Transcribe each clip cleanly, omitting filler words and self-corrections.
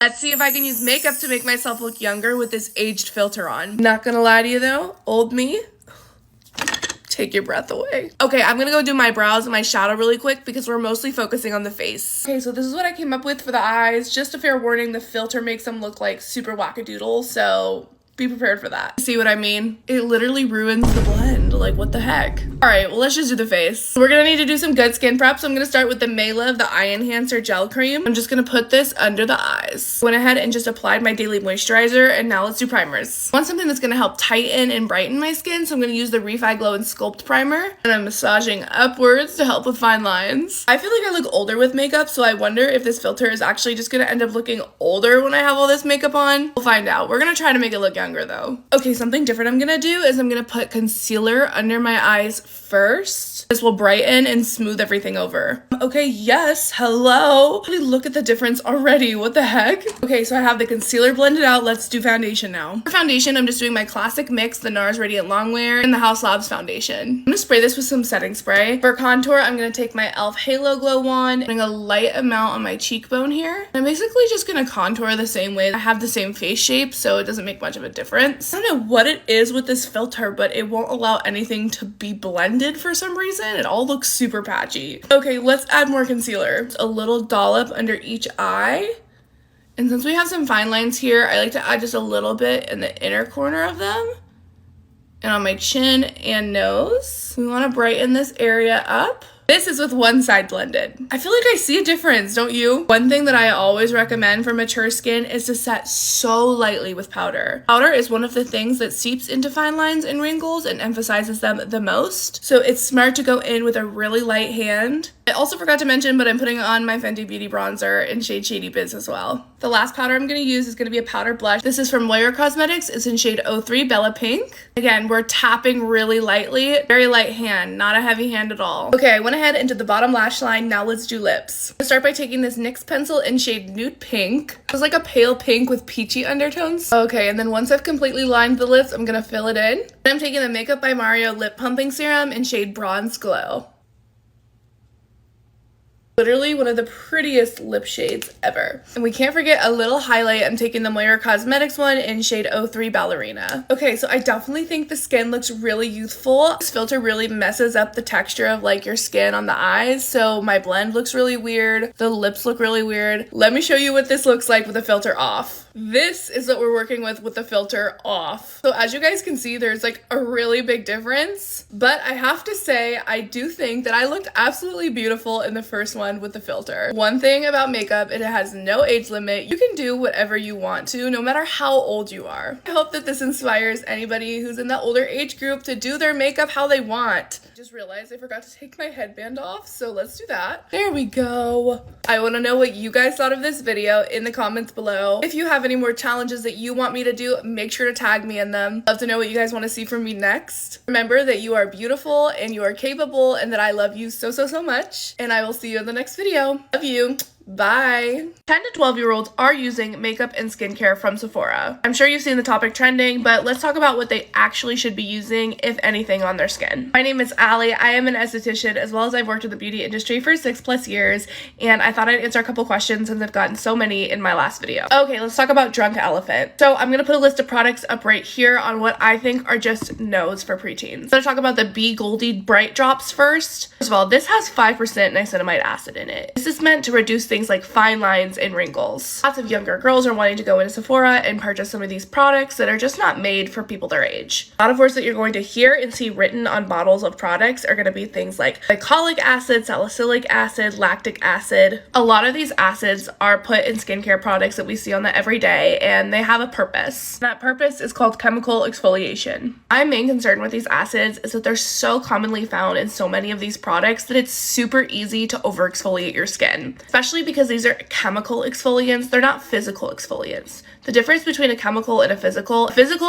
Let's see if I can use makeup to make myself look younger with this aged filter on. Not gonna lie to you though, old me, take your breath away. Okay, I'm gonna go do my brows and my shadow really quick because we're mostly focusing on the face. Okay, so this is what I came up with for the eyes. Just a fair warning, the filter makes them look like super wackadoodle, so be prepared for that. See what I mean? It literally ruins the blend. Like, what the heck? All right, well, let's just do the face. We're gonna need to do some good skin prep, so I'm gonna start with the Maylive, the Eye Enhancer Gel Cream. I'm just gonna put this under the eyes. Went ahead and just applied my daily moisturizer, and now let's do primers. I want something that's gonna help tighten and brighten my skin, so I'm gonna use the Refi Glow and Sculpt Primer, and I'm massaging upwards to help with fine lines. I feel like I look older with makeup, so I wonder if this filter is actually just gonna end up looking older when I have all this makeup on. We'll find out. We're gonna try to make it look younger though. Okay, something different I'm gonna do is I'm gonna put concealer under my eyes first. This will brighten and smooth everything over. Okay, yes, hello. Look at the difference already, what the heck? Okay, so I have the concealer blended out. Let's do foundation now. For foundation, I'm just doing my classic mix, the NARS Radiant Longwear and the House Labs foundation. I'm gonna spray this with some setting spray. For contour, I'm gonna take my e.l.f. Halo Glow wand, putting a light amount on my cheekbone here. I'm basically just gonna contour the same way. I have the same face shape, so it doesn't make much of a difference. I don't know what it is with this filter, but it won't allow anything to be blended for some reason. It all looks super patchy. Okay, let's add more concealer. A little dollop under each eye. And since we have some fine lines here, I like to add just a little bit in the inner corner of them. And on my chin and nose. We want to brighten this area up. This is with one side blended. I feel like I see a difference, don't you? One thing that I always recommend for mature skin is to set so lightly with powder. Powder is one of the things that seeps into fine lines and wrinkles and emphasizes them the most. So it's smart to go in with a really light hand. I also forgot to mention, but I'm putting on my Fenty Beauty bronzer in shade Shady Biz as well. The last powder I'm going to use is going to be a powder blush. This is from Moira Cosmetics. It's in shade 03 Bella Pink. Again, we're tapping really lightly. Very light hand, not a heavy hand at all. Okay, I went ahead and did the bottom lash line. Now let's do lips. I'll start by taking this NYX pencil in shade Nude Pink. It's like a pale pink with peachy undertones. Okay, and then once I've completely lined the lips, I'm going to fill it in. Then I'm taking the Makeup by Mario Lip Pumping Serum in shade Bronze Glow. Literally one of the prettiest lip shades ever. And we can't forget a little highlight. I'm taking the Moira Cosmetics one in shade 03 Ballerina. Okay, so I definitely think the skin looks really youthful. This filter really messes up the texture of like your skin on the eyes. So my blend looks really weird. The lips look really weird. Let me show you what this looks like with the filter off. This is what we're working with the filter off. So as you guys can see, there's like a really big difference. But I have to say, I do think that I looked absolutely beautiful in the first one with the filter. One thing about makeup, it has no age limit. You can do whatever you want to, no matter how old you are. I hope that this inspires anybody who's in that older age group to do their makeup how they want. I just realized I forgot to take my headband off, so let's do that. There we go. I want to know what you guys thought of this video in the comments below. If you have any more challenges that you want me to do, make sure to tag me in them. Love to know what you guys want to see from me next. Remember that you are beautiful and you are capable and that I love you so, so, so much. And I will see you in the next video. Love you. Bye. 10 to 12-year-olds are using makeup and skincare from Sephora. I'm sure you've seen the topic trending, but let's talk about what they actually should be using, if anything, on their skin. My name is Allie. I am an esthetician, as well as I've worked in the beauty industry for 6+ years, and I thought I'd answer a couple questions since I've gotten so many in my last video. Okay, let's talk about Drunk Elephant. So I'm gonna put a list of products up right here on what I think are just no's for preteens. I'm gonna talk about the Be Goldie Bright Drops first. First of all, this has 5% niacinamide acid in it. This is meant to reduce things like fine lines and wrinkles. Lots of younger girls are wanting to go into Sephora and purchase some of these products that are just not made for people their age. A lot of words that you're going to hear and see written on bottles of products are going to be things like glycolic acid, salicylic acid, lactic acid. A lot of these acids are put in skincare products that we see on the everyday, and they have a purpose. That purpose is called chemical exfoliation. My main concern with these acids is that they're so commonly found in so many of these products that it's super easy to over exfoliate your skin, especially because these are chemical exfoliants. They're not physical exfoliants. The difference between a chemical and a physical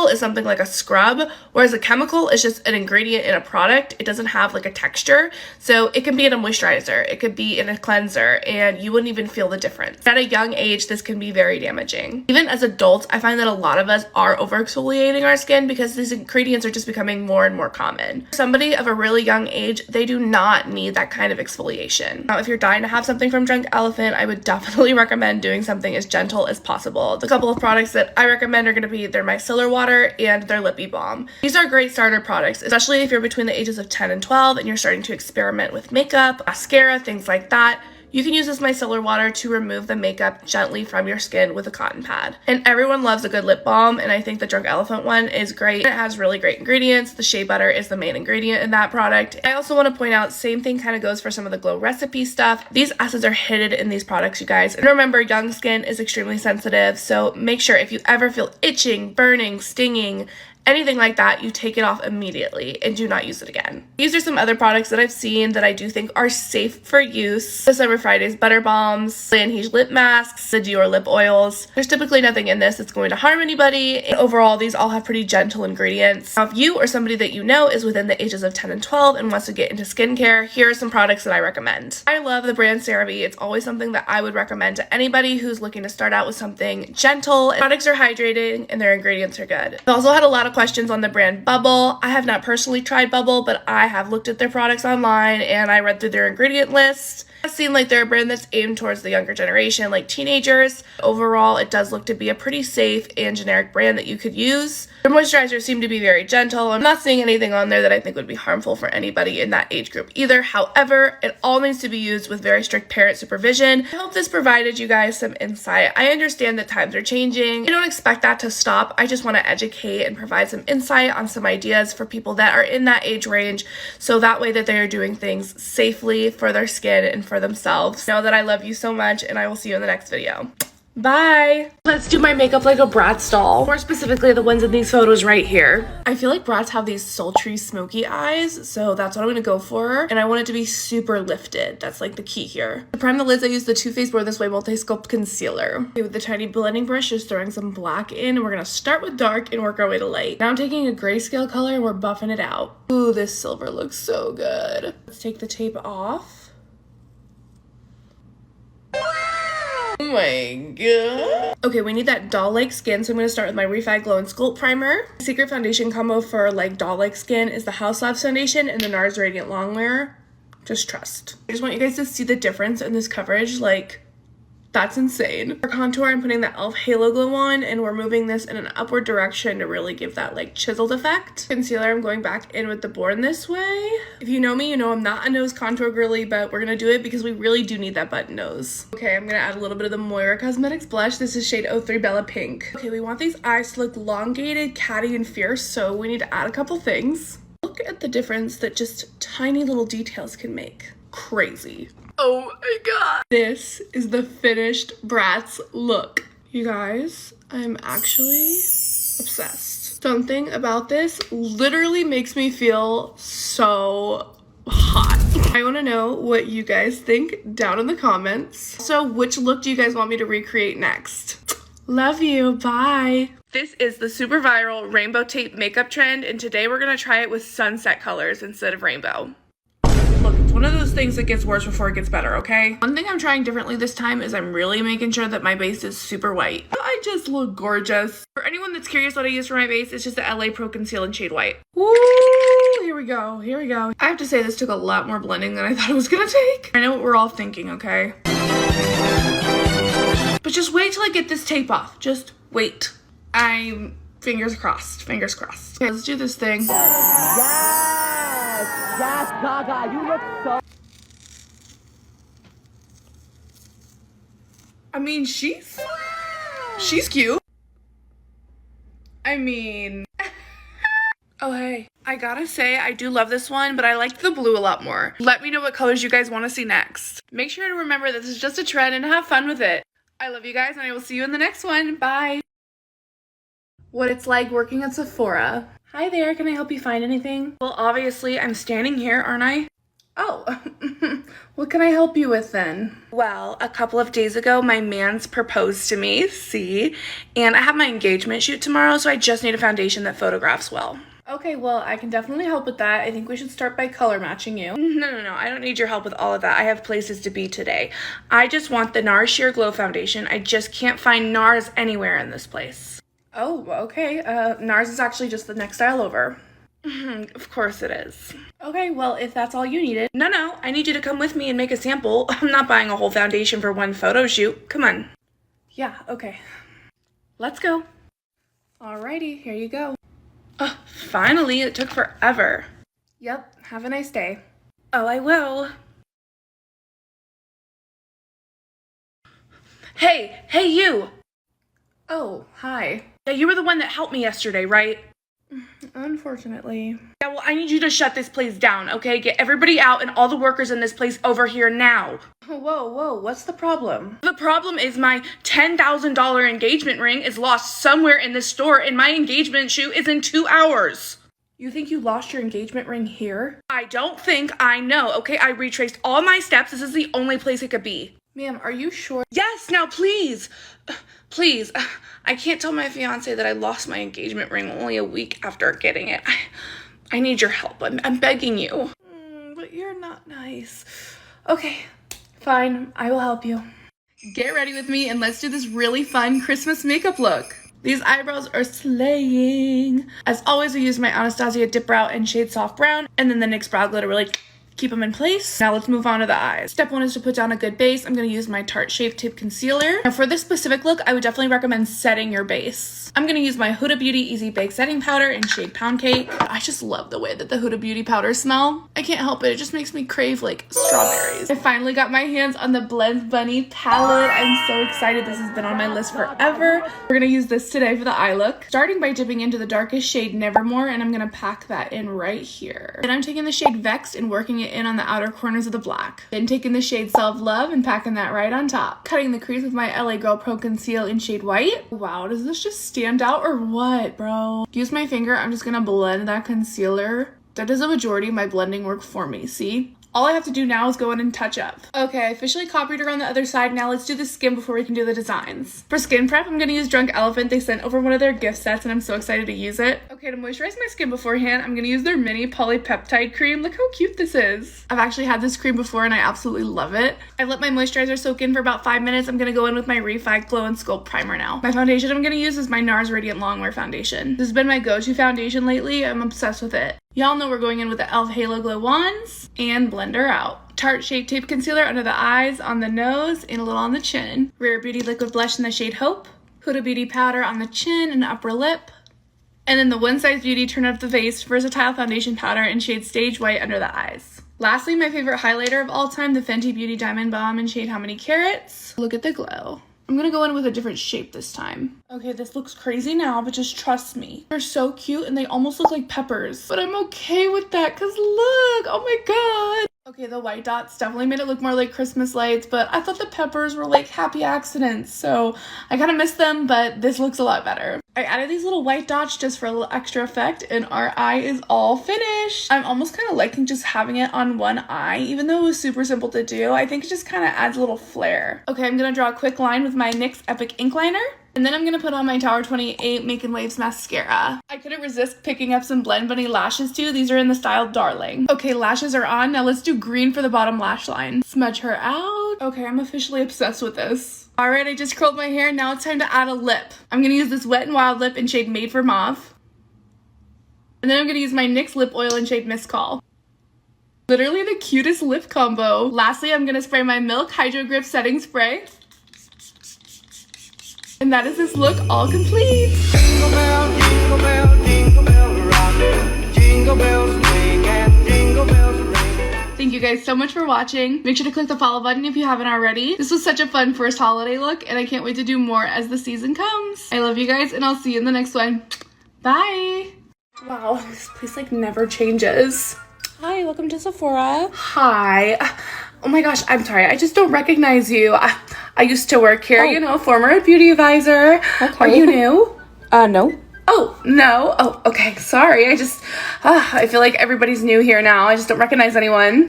is something like a scrub, whereas a chemical is just an ingredient in a product. It doesn't have like a texture. So it can be in a moisturizer, it could be in a cleanser, and you wouldn't even feel the difference. At a young age, this can be very damaging. Even as adults, I find that a lot of us are over exfoliating our skin because these ingredients are just becoming more and more common. For somebody of a really young age, they do not need that kind of exfoliation. Now, if you're dying to have something from Drunk Elephant, elephant, I would definitely recommend doing something as gentle as possible. The couple of products that I recommend are going to be their micellar water and their lippy balm. These are great starter products, especially if you're between the ages of 10 and 12 and you're starting to experiment with makeup, mascara, things like that. You can use this micellar water to remove the makeup gently from your skin with a cotton pad. And everyone loves a good lip balm, and I think the Drunk Elephant one is great. It has really great ingredients. The shea butter is the main ingredient in that product. I also want to point out, same thing kind of goes for some of the Glow recipe stuff. These acids are hidden in these products, you guys. And remember, young skin is extremely sensitive, so make sure if you ever feel itching, burning, stinging, anything like that, you take it off immediately and do not use it again. These are some other products that I've seen that I do think are safe for use. The Summer Fridays butter balms, Laneige lip masks, the Dior lip oils. There's typically nothing in this that's going to harm anybody. And overall, these all have pretty gentle ingredients. Now, if you or somebody that you know is within the ages of 10 and 12 and wants to get into skincare, here are some products that I recommend. I love the brand CeraVe. It's always something that I would recommend to anybody who's looking to start out with something gentle. Products are hydrating and their ingredients are good. I also had a lot of questions on the brand Bubble. I have not personally tried Bubble, but I have looked at their products online and I read through their ingredient list. It seems like they're a brand that's aimed towards the younger generation, like teenagers. Overall, it does look to be a pretty safe and generic brand that you could use. Their moisturizers seem to be very gentle. I'm not seeing anything on there that I think would be harmful for anybody in that age group either. However, it all needs to be used with very strict parent supervision. I hope this provided you guys some insight. I understand that times are changing. I don't expect that to stop. I just want to educate and provide some insight on some ideas for people that are in that age range, so that way that they are doing things safely for their skin and for themselves. Know that I love you so much, and I will see you in the next video. Bye! Let's do my makeup like a Bratz doll. More specifically, the ones in these photos right here. I feel like Bratz have these sultry, smoky eyes, so that's what I'm gonna go for. And I want it to be super lifted. That's like the key here. To prime the lids, I use the Too Faced Born This Way Multi-Sculpt Concealer. Okay, with the tiny blending brush, just throwing some black in. And we're gonna start with dark and work our way to light. Now I'm taking a grayscale color and we're buffing it out. Ooh, this silver looks so good. Let's take the tape off. Oh my god. Okay, we need that doll-like skin, so I'm going to start with my Refi Glow and Sculpt Primer. Secret foundation combo for like doll-like skin is the House Labs foundation and the NARS Radiant Longwear. Just trust. I just want you guys to see the difference in this coverage. Like, that's insane. For contour, I'm putting the e.l.f. Halo Glow on, and we're moving this in an upward direction to really give that like chiseled effect. Concealer, I'm going back in with the Born This Way. If you know me, you know I'm not a nose contour girly, but we're gonna do it because we really do need that button nose. Okay, I'm gonna add a little bit of the Moira Cosmetics blush. This is shade 03 Bella Pink. Okay, we want these eyes to look elongated, catty, and fierce, so we need to add a couple things. Look at the difference that just tiny little details can make. Crazy. Oh my god. This is the finished Bratz look. You guys, I'm actually obsessed. Something about this literally makes me feel so hot. I want to know what you guys think down in the comments. So which look do you guys want me to recreate next? Love you. Bye. This is the super viral rainbow tape makeup trend, and today we're going to try it with sunset colors instead of rainbow. Look, it's one of those things that gets worse before it gets better, okay? One thing I'm trying differently this time is I'm really making sure that my base is super white. I just look gorgeous. For anyone that's curious what I use for my base, it's just the LA Pro Conceal in shade white. Woo! Here we go. Here we go. I have to say this took a lot more blending than I thought it was gonna take. I know what we're all thinking, okay? But just wait till I get this tape off. Just wait. I'm fingers crossed. Fingers crossed. Okay, let's do this thing. Yes, Gaga, you look so... I mean, she's cute. I mean... Oh, hey. I gotta say, I do love this one, but I liked the blue a lot more. Let me know what colors you guys want to see next. Make sure to remember this is just a trend and have fun with it. I love you guys, and I will see you in the next one. Bye. What it's like working at Sephora. Hi there, can I help you find anything? Well, obviously, I'm standing here, aren't I? Oh, what can I help you with then? Well, a couple of days ago, my man's proposed to me, see? And I have my engagement shoot tomorrow, so I just need a foundation that photographs well. Okay, well, I can definitely help with that. I think we should start by color matching you. No, I don't need your help with all of that. I have places to be today. I just want the NARS Sheer Glow Foundation. I just can't find NARS anywhere in this place. Oh, okay. NARS is actually just the next aisle over. Of course it is. Okay, well, if that's all you needed. No, I need you to come with me and make a sample. I'm not buying a whole foundation for one photo shoot. Come on. Yeah, okay. Let's go. Alrighty, here you go. Finally, it took forever. Yep, have a nice day. Oh, I will. Hey, you! Oh, hi. Yeah, you were the one that helped me yesterday, right? Unfortunately. Yeah, well, I need you to shut this place down, okay? Get everybody out and all the workers in this place over here now. Whoa, what's the problem? The problem is my $10,000 engagement ring is lost somewhere in this store and my engagement shoot is in 2 hours. You think you lost your engagement ring here? I don't think, I know, okay? I retraced all my steps. This is the only place it could be. Ma'am, are you sure? Yes, now please. Please. I can't tell my fiance that I lost my engagement ring only a week after getting it. I need your help. I'm begging you. But you're not nice. Okay, fine. I will help you. Get ready with me and let's do this really fun Christmas makeup look. These eyebrows are slaying. As always, I use my Anastasia Dip Brow in shade Soft Brown and then the NYX Brow Glitter really keep them in place. Now let's move on to the eyes. Step 1 is to put down a good base. I'm going to use my Tarte Shape Tape Concealer. Now for this specific look, I would definitely recommend setting your base. I'm going to use my Huda Beauty Easy Bake Setting Powder in shade Pound Cake. I just love the way that the Huda Beauty powders smell. I can't help it. It just makes me crave like strawberries. I finally got my hands on the Blend Bunny palette. I'm so excited. This has been on my list forever. We're going to use this today for the eye look. Starting by dipping into the darkest shade Nevermore, and I'm going to pack that in right here. Then I'm taking the shade Vexed and working it in on the outer corners of the black. Then taking the shade Self Love and packing that right on top. Cutting the crease with my LA Girl Pro Conceal in shade White. Wow, does this just stand out or what, bro? Use my finger. I'm just gonna blend that concealer. That does a majority of my blending work for me, see? All I have to do now is go in and touch up. Okay, I officially copied her on the other side. Now let's do the skin before we can do the designs. For skin prep, I'm gonna use Drunk Elephant. They sent over one of their gift sets and I'm so excited to use it. Okay, to moisturize my skin beforehand, I'm gonna use their mini polypeptide cream. Look how cute this is. I've actually had this cream before and I absolutely love it. I've let my moisturizer soak in for about 5 minutes. I'm gonna go in with my Refi Glow and Sculpt Primer now. My foundation I'm gonna use is my NARS Radiant Longwear Foundation. This has been my go-to foundation lately. I'm obsessed with it. Y'all know we're going in with the e.l.f. Halo Glow Wands and blend her out. Tarte Shape Tape Concealer under the eyes, on the nose, and a little on the chin. Rare Beauty Liquid Blush in the shade Hope. Huda Beauty Powder on the chin and upper lip. And then the One Size Beauty Turn Up the Face Versatile Foundation Powder in shade Stage White under the eyes. Lastly, my favorite highlighter of all time, the Fenty Beauty Diamond Balm in shade How Many Carats. Look at the glow. I'm gonna go in with a different shape this time. Okay, this looks crazy now, but just trust me. They're so cute and they almost look like peppers. But I'm okay with that because look, oh my god. Okay, the white dots definitely made it look more like Christmas lights, but I thought the peppers were like happy accidents, so I kind of missed them, but this looks a lot better. I added these little white dots just for a little extra effect, and our eye is all finished. I'm almost kind of liking just having it on one eye, even though it was super simple to do. I think it just kind of adds a little flair. Okay, I'm gonna draw a quick line with my NYX Epic Ink Liner. And then I'm going to put on my Tower 28 Making Waves mascara. I couldn't resist picking up some Blend Bunny lashes too. These are in the style Darling. Okay, lashes are on. Now let's do green for the bottom lash line. Smudge her out. Okay, I'm officially obsessed with this. Alright, I just curled my hair. Now it's time to add a lip. I'm going to use this Wet n Wild lip in shade Made for Mauve. And then I'm going to use my NYX lip oil in shade Missed Call. Literally the cutest lip combo. Lastly, I'm going to spray my Milk Hydro Grip Setting Spray. And that is this look all complete. Jingle bell, jingle bell rock. Jingle bells ring and jingle bells ring. Thank you guys so much for watching. Make sure to click the follow button if you haven't already. This was such a fun first holiday look and I can't wait to do more as the season comes. I love you guys and I'll see you in the next one. Bye. Wow, this place like never changes. Hi, welcome to Sephora. Hi. Oh my gosh, I'm sorry. I just don't recognize you. I used to work here, you know, former beauty advisor. Okay. Are you new? No. Oh, no. Oh, okay. Sorry. I feel like everybody's new here now. I just don't recognize anyone.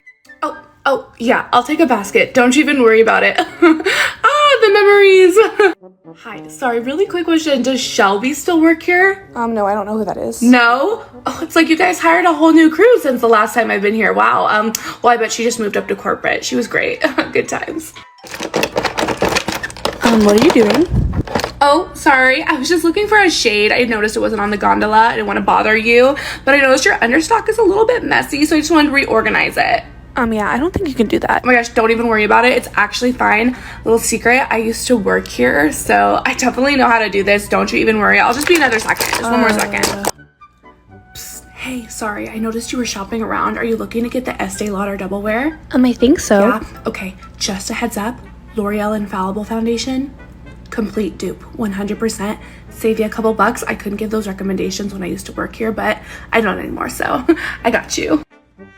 Oh, yeah. I'll take a basket. Don't you even worry about it. The memories. Hi. Sorry, really quick question. Does Shelby still work here? No, I don't know who that is. No? Oh, it's like you guys hired a whole new crew since the last time I've been here. Wow. Well, I bet she just moved up to corporate. She was great. Good times. What are you doing? Oh, sorry. I was just looking for a shade. I noticed it wasn't on the gondola. I didn't want to bother you, but I noticed your understock is a little bit messy, so I just wanted to reorganize it. Yeah, I don't think you can do that. Oh my gosh, don't even worry about it. It's actually fine. Little secret, I used to work here, so I definitely know how to do this. Don't you even worry. I'll just be another second. Just one more second. Psst, hey, sorry. I noticed you were shopping around. Are you looking to get the Estee Lauder Double Wear? I think so. Yeah? Okay, just a heads up. L'Oreal Infallible Foundation. Complete dupe, 100%. Save you a couple bucks. I couldn't give those recommendations when I used to work here, but I don't anymore, so I got you.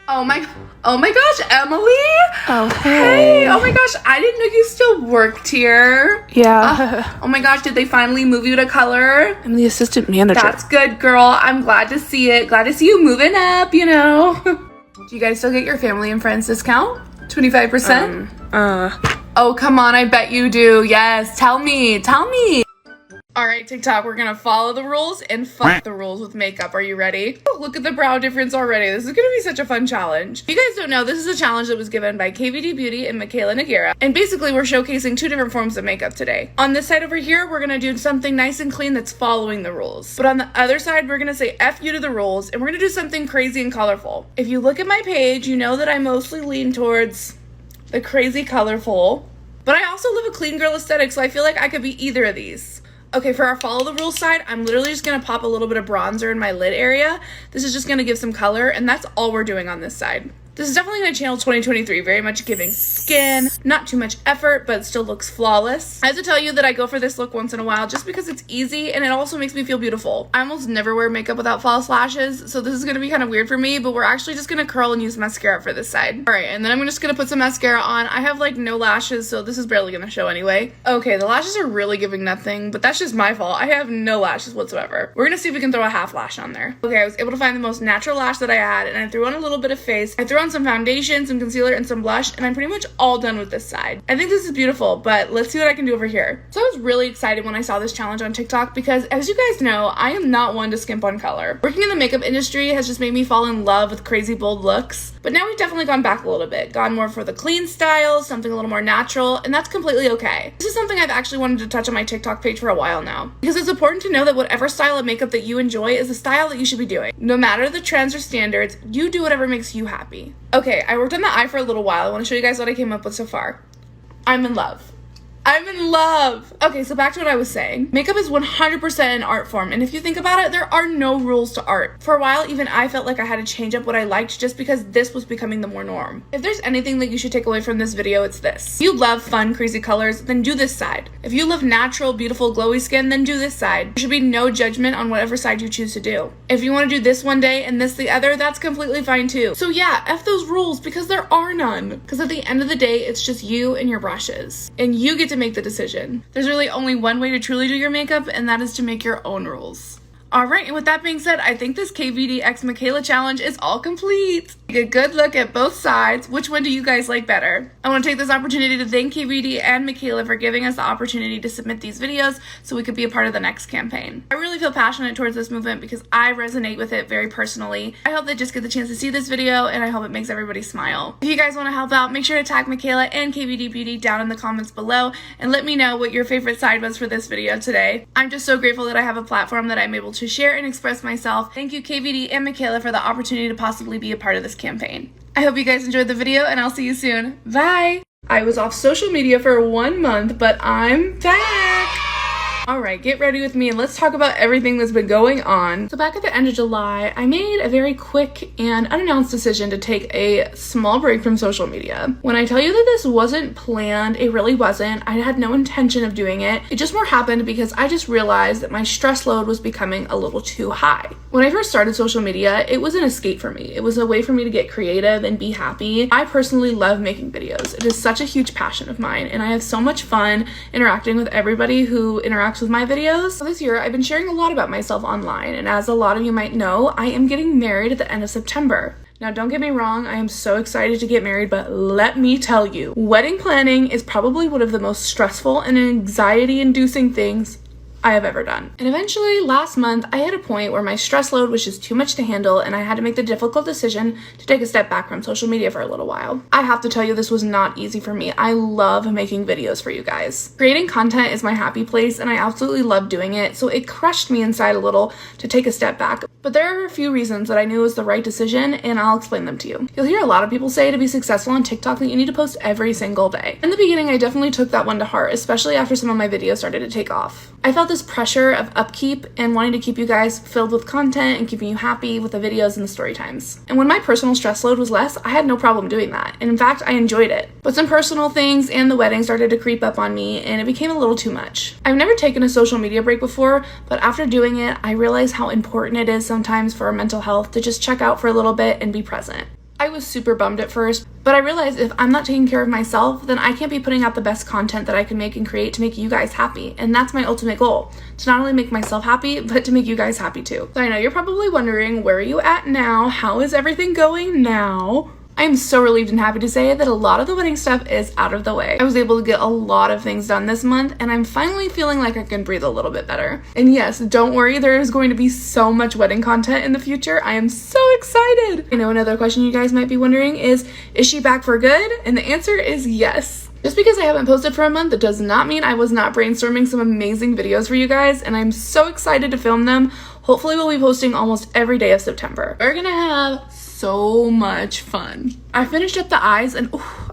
Oh my gosh, Emily. Oh, hey. Oh my gosh, I didn't know you still worked here. Yeah. Oh my gosh, did they finally move you to color? I'm the assistant manager. That's good, girl. I'm glad to see it. Glad to see you moving up, you know. Do you guys still get your family and friends discount? 25%? Oh, come on, I bet you do. Yes, tell me. All right, TikTok, we're gonna follow the rules and fuck the rules with makeup. Are you ready? Oh, look at the brow difference already. This is gonna be such a fun challenge. If you guys don't know, this is a challenge that was given by KVD Beauty and Michaela Noguera. And basically, we're showcasing 2 different forms of makeup today. On this side over here, we're gonna do something nice and clean that's following the rules. But on the other side, we're gonna say F you to the rules, and we're gonna do something crazy and colorful. If you look at my page, you know that I mostly lean towards the crazy colorful. But I also live a clean girl aesthetic, so I feel like I could be either of these. Okay, for our follow the rules side, I'm literally just gonna pop a little bit of bronzer in my lid area. This is just gonna give some color, and that's all we're doing on this side. This is definitely gonna channel 2023, very much giving skin, not too much effort, but it still looks flawless. I have to tell you that I go for this look once in a while just because it's easy and it also makes me feel beautiful. I almost never wear makeup without false lashes, so this is gonna be kind of weird for me, but we're actually just gonna curl and use mascara for this side. All right, and then I'm just gonna put some mascara on. I have like no lashes, so this is barely gonna show anyway. Okay, the lashes are really giving nothing, but that's just my fault. I have no lashes whatsoever. We're gonna see if we can throw a half lash on there. Okay, I was able to find the most natural lash that I had, and I threw on a little bit of face. I threw on some foundation, some concealer, and some blush, and I'm pretty much all done with this side. I think this is beautiful, but let's see what I can do over here. So I was really excited when I saw this challenge on TikTok because, as you guys know, I am not one to skimp on color. Working in the makeup industry has just made me fall in love with crazy bold looks, but now we've definitely gone back a little bit, gone more for the clean style, something a little more natural, and that's completely okay. This is something I've actually wanted to touch on my TikTok page for a while now, because it's important to know that whatever style of makeup that you enjoy is the style that you should be doing. No matter the trends or standards, you do whatever makes you happy. Okay, I worked on the eye for a little while. I want to show you guys what I came up with so far. I'm in love. I'm in love. Okay, so back to what I was saying. Makeup is 100% an art form, and if you think about it, there are no rules to art. For a while, even I felt like I had to change up what I liked just because this was becoming the more norm. If there's anything that you should take away from this video, it's this. If you love fun, crazy colors, then do this side. If you love natural, beautiful, glowy skin, then do this side. There should be no judgment on whatever side you choose to do. If you want to do this one day and this the other, that's completely fine too. So yeah, F those rules because there are none. Because at the end of the day, it's just you and your brushes. And you get to make the decision. There's really only one way to truly do your makeup, and that is to make your own rules. All right, and with that being said, I think this KVD x Michaela challenge is all complete. Take a good look at both sides. Which one do you guys like better? I want to take this opportunity to thank KVD and Michaela for giving us the opportunity to submit these videos so we could be a part of the next campaign. I really feel passionate towards this movement because I resonate with it very personally. I hope they just get the chance to see this video, and I hope it makes everybody smile. If you guys want to help out, make sure to tag Michaela and KVD Beauty down in the comments below and let me know what your favorite side was for this video today. I'm just so grateful that I have a platform that I'm able to share and express myself. Thank you, KVD and Michaela, for the opportunity to possibly be a part of this campaign. I hope you guys enjoyed the video, and I'll see you soon. Bye! I was off social media for 1 month, but I'm back! Alright, get ready with me and let's talk about everything that's been going on. So back at the end of July, I made a very quick and unannounced decision to take a small break from social media. When I tell you that this wasn't planned, it really wasn't. I had no intention of doing it. It just more happened because I just realized that my stress load was becoming a little too high. When I first started social media, it was an escape for me. It was a way for me to get creative and be happy. I personally love making videos. It is such a huge passion of mine, and I have so much fun interacting with everybody who interacts with my videos. This year, I've been sharing a lot about myself online, and as a lot of you might know, I am getting married at the end of September. Now, don't get me wrong, I am so excited to get married, but let me tell you, wedding planning is probably one of the most stressful and anxiety-inducing things I have ever done. And eventually last month, I hit a point where my stress load was just too much to handle and I had to make the difficult decision to take a step back from social media for a little while. I have to tell you, this was not easy for me. I love making videos for you guys. Creating content is my happy place and I absolutely love doing it, so it crushed me inside a little to take a step back. But there are a few reasons that I knew was the right decision and I'll explain them to you. You'll hear a lot of people say to be successful on TikTok that you need to post every single day. In the beginning, I definitely took that one to heart, especially after some of my videos started to take off. I felt this pressure of upkeep and wanting to keep you guys filled with content and keeping you happy with the videos and the story times. And when my personal stress load was less, I had no problem doing that. And in fact, I enjoyed it. But some personal things and the wedding started to creep up on me and it became a little too much. I've never taken a social media break before, but after doing it, I realized how important it is sometimes for our mental health to just check out for a little bit and be present. I was super bummed at first, but I realized if I'm not taking care of myself, then I can't be putting out the best content that I can make and create to make you guys happy. And that's my ultimate goal, to not only make myself happy, but to make you guys happy too. So I know you're probably wondering, where are you at now? How is everything going now? I am so relieved and happy to say that a lot of the wedding stuff is out of the way. I was able to get a lot of things done this month and I'm finally feeling like I can breathe a little bit better. And yes, don't worry, there is going to be so much wedding content in the future. I am so excited. I know another question you guys might be wondering is she back for good? And the answer is yes. Just because I haven't posted for a month, that does not mean I was not brainstorming some amazing videos for you guys, and I'm so excited to film them. Hopefully we'll be posting almost every day of September. We're gonna have so much fun. I finished up the eyes and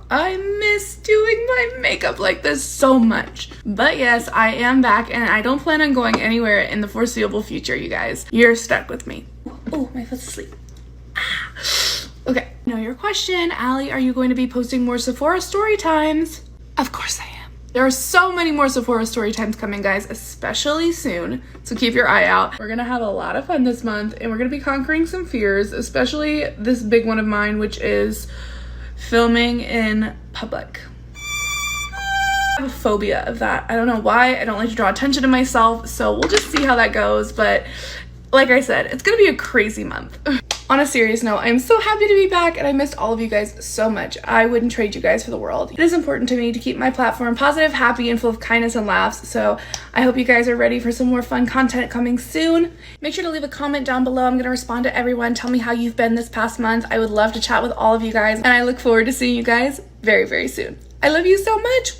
I miss doing my makeup like this so much. But yes, I am back and I don't plan on going anywhere in the foreseeable future, you guys. You're stuck with me. Oh, my foot's asleep. Okay, now your question, Allie, are you going to be posting more Sephora story times? Of course I am. There are so many more Sephora story times coming, guys, especially soon, so keep your eye out. We're gonna have a lot of fun this month, and we're gonna be conquering some fears, especially this big one of mine, which is filming in public. I have a phobia of that. I don't know why. I don't like to draw attention to myself, so we'll just see how that goes, but like I said, it's gonna be a crazy month. On a serious note, I'm so happy to be back and I missed all of you guys so much. I wouldn't trade you guys for the world. It is important to me to keep my platform positive, happy, and full of kindness and laughs, so I hope you guys are ready for some more fun content coming soon. Make sure to leave a comment down below. I'm gonna respond to everyone. Tell me how you've been this past month. I would love to chat with all of you guys, and I look forward to seeing you guys very, very soon. I love you so much.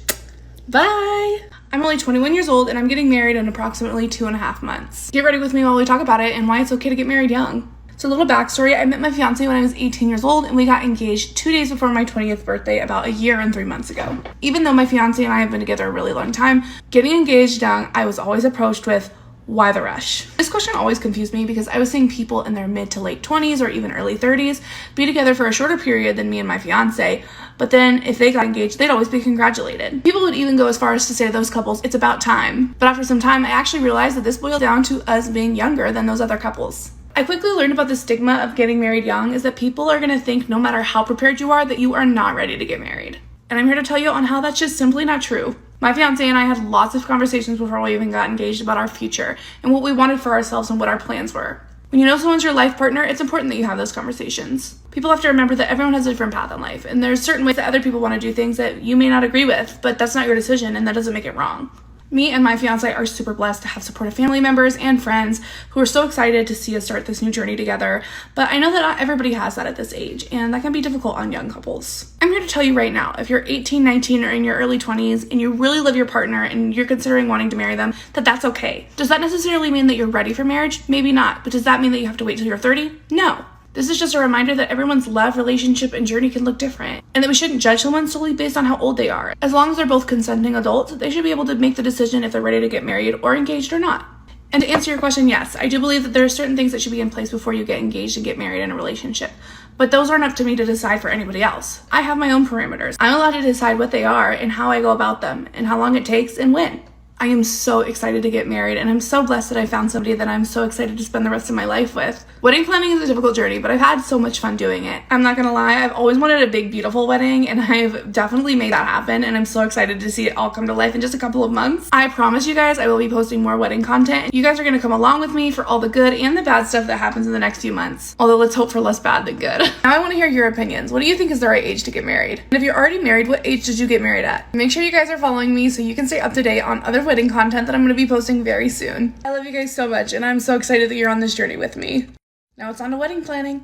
Bye. I'm only 21 years old and I'm getting married in approximately 2.5 months. Get ready with me while we talk about it and why it's okay to get married young. So a little backstory, I met my fiance when I was 18 years old and we got engaged 2 days before my 20th birthday about a year and 3 months ago. Even though my fiance and I have been together a really long time, getting engaged young, I was always approached with, why the rush? This question always confused me because I was seeing people in their mid to late 20s or even early 30s be together for a shorter period than me and my fiance, but then if they got engaged, they'd always be congratulated. People would even go as far as to say to those couples, it's about time. But after some time, I actually realized that this boiled down to us being younger than those other couples. I quickly learned about the stigma of getting married young is that people are gonna think no matter how prepared you are that you are not ready to get married. And I'm here to tell you on how that's just simply not true. My fiance and I had lots of conversations before we even got engaged about our future and what we wanted for ourselves and what our plans were. When you know someone's your life partner, it's important that you have those conversations. People have to remember that everyone has a different path in life, and there's certain ways that other people want to do things that you may not agree with, but that's not your decision and that doesn't make it wrong. Me and my fiance are super blessed to have supportive family members and friends who are so excited to see us start this new journey together, but I know that not everybody has that at this age, and that can be difficult on young couples. I'm here to tell you right now, if you're 18, 19, or in your early 20s, and you really love your partner and you're considering wanting to marry them, that's okay. Does that necessarily mean that you're ready for marriage? Maybe not, but does that mean that you have to wait till you're 30? No. This is just a reminder that everyone's love, relationship, and journey can look different, and that we shouldn't judge someone solely based on how old they are. As long as they're both consenting adults, they should be able to make the decision if they're ready to get married or engaged or not. And to answer your question, yes, I do believe that there are certain things that should be in place before you get engaged and get married in a relationship. But those aren't up to me to decide for anybody else. I have my own parameters. I'm allowed to decide what they are and how I go about them and how long it takes and when. I am so excited to get married, and I'm so blessed that I found somebody that I'm so excited to spend the rest of my life with. Wedding planning is a difficult journey, but I've had so much fun doing it. I'm not gonna lie, I've always wanted a big, beautiful wedding, and I've definitely made that happen, and I'm so excited to see it all come to life in just a couple of months. I promise you guys I will be posting more wedding content. You guys are gonna come along with me for all the good and the bad stuff that happens in the next few months. Although let's hope for less bad than good. Now I wanna hear your opinions. What do you think is the right age to get married? And if you're already married, what age did you get married at? Make sure you guys are following me so you can stay up to date on other wedding wedding content that I'm going to be posting very soon. I love you guys so much, and I'm so excited that you're on this journey with me. Now it's on to wedding planning.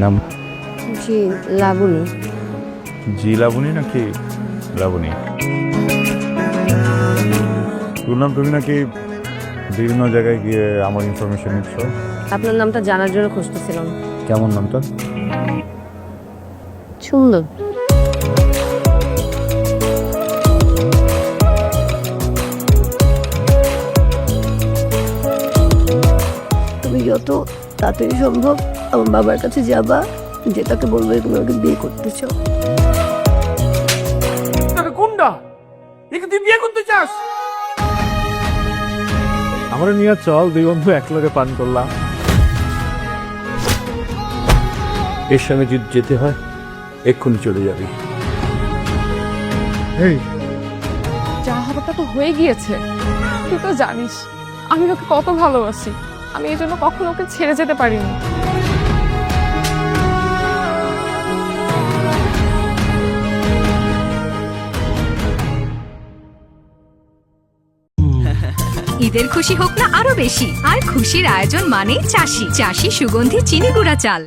নাম জি লাবণী। জি লাবণী নাকি লাবণী? শুনলাম তুমি নাকি বিভিন্ন জায়গায় গিয়ে আমার information নিচ্ছ। আপনার নামটা জানার জন্য খুঁজতেছিলাম। কেমন নামটা? সুন্দর। তুমি যত তাড়াতাড়ি সম্ভব আমার বাবার কাছে যাবা, যে তাকে বলবে তুমি ওকে বিয়ে করতে চাও। কোনটা একে তুই বিয়ে করতে চাস? আমরা নিয়ে চল, দুই বন্ধু একলগে পান করলাম। এর সঙ্গে যদি যেতে হয় এক্ষুনি চলে যাবি। যা হবারটা তো হয়ে গিয়েছে, তুই তো জানিস আমি ওকে কত ভালোবাসি। আমি এই জন্য কখনো ওকে ছেড়ে যেতে পারিনি। ঈদের খুশি হোক না আরো বেশি, আর খুশির আয়োজন মানেই চাষি। চাষি সুগন্ধি চিনি গুঁড়া চাল।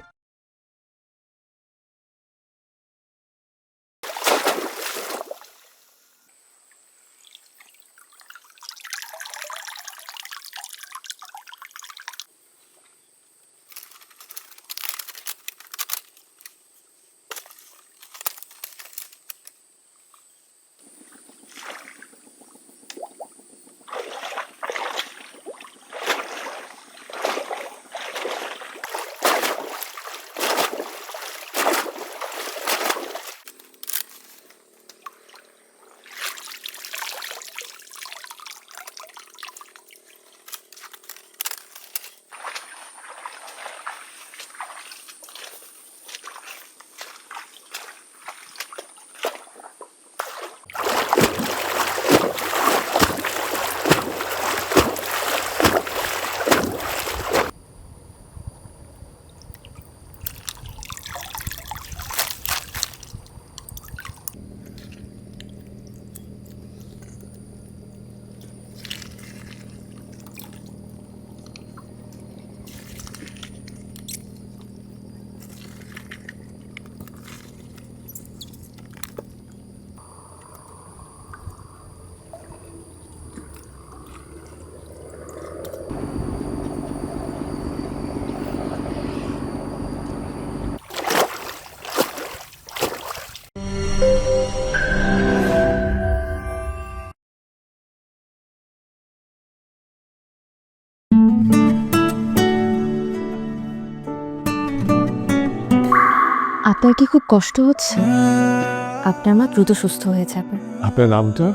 আপনার কি খুব কষ্ট হচ্ছে? আপনার মা দ্রুত সুস্থ হয়ে যাবে। আপনার নামটা?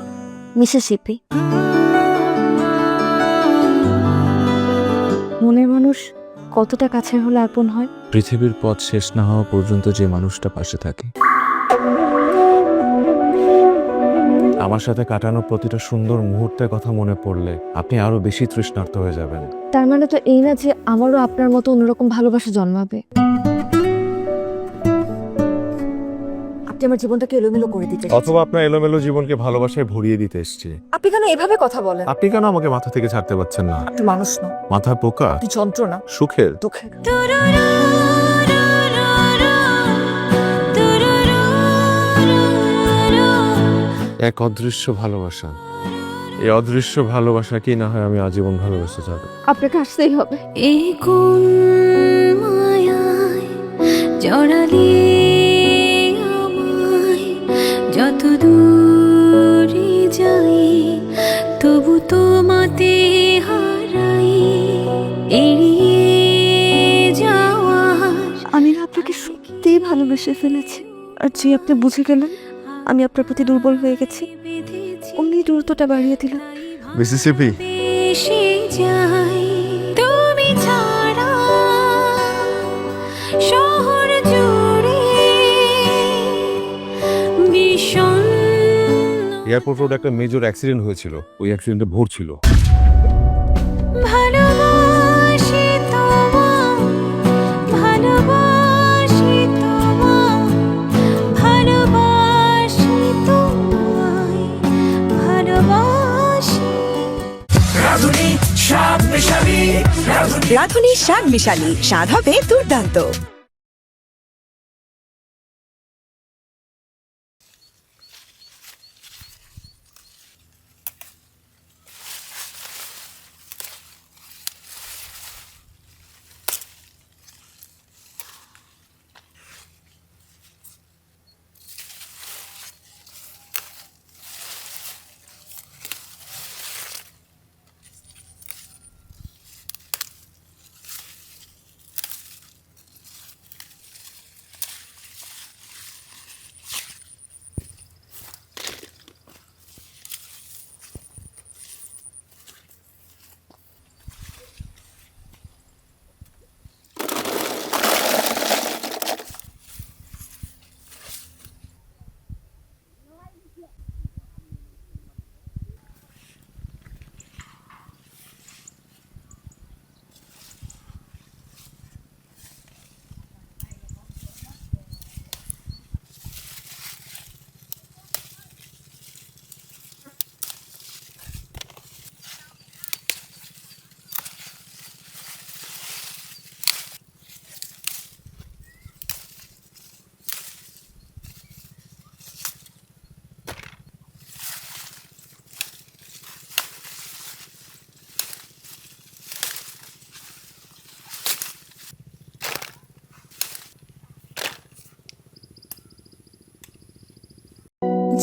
মিসিসিপি। মনের মানুষ কতটা কাছের হলে আপন হয়। পৃথিবীর পথ শেষ না হওয়া পর্যন্ত যে মানুষটা পাশে থাকে। আমার সাথে কাটানো প্রতিটা সুন্দর মুহূর্তের কথা মনে পড়লে আপনি আরো বেশি তৃষ্ণার্ত হয়ে যাবেন। তার মানে তো এই না যে আমারও আপনার মতো অন্যরকম ভালোবাসা জন্মাবে। আপনি আমার জীবনটাকে এলোমেলো করে দিতে, অথবা আপনার এলোমেলো জীবনকে ভালোবাসায় ভরিয়ে দিতে এসেছি। আপনি কেন এভাবে কথা বলেন? আপনি কেন আমাকে মাথা থেকে ছাড়তে পারছেন না? আপনি মানুষ না, মাথায় পোকা, আপনি যন্ত্রণা, সুখের দুঃখের। এক অদৃশ্য ভালোবাসা। এই অদৃশ্য ভালোবাসা কি না হয় আমি আজীবন ভালোবেসে যাব। আপনাকে আসতেই হবে। এই কোন মায়ায় জড়ালি আমায়, যত দূরে যাই তবু তোমাতে হারাই। এড়িয়ে যাওয়ার আমি আপনাকে সত্যিই ভালোবেসে ফেলেছি, আর যে আপনি বুঝে গেলেন আমি আপনার প্রতি দুর্বল হয়ে গেছি, অমনি দূরত্বটা বাড়িয়ে দিলাম। মিসিসিপি, বেশি যাই তুমি ছাড়া শহর জুড়ে বিষণ্ণ। এয়ারপোর্ট রোড একটা মেজর অ্যাক্সিডেন্ট হয়েছিল, ওই অ্যাক্সিডেন্টে ভোর ছিল। ভালোবাসা রাঁধুনি শাক মিশালি, স্বাদ হবে দুর্দান্ত।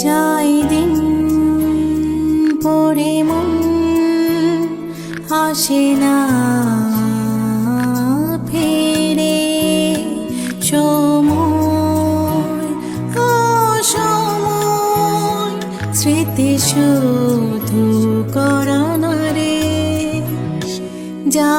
যাই দিন পড়ে মন আসে না ফিরে, সময় অসময় স্মৃতি শুধু করানো রে। যা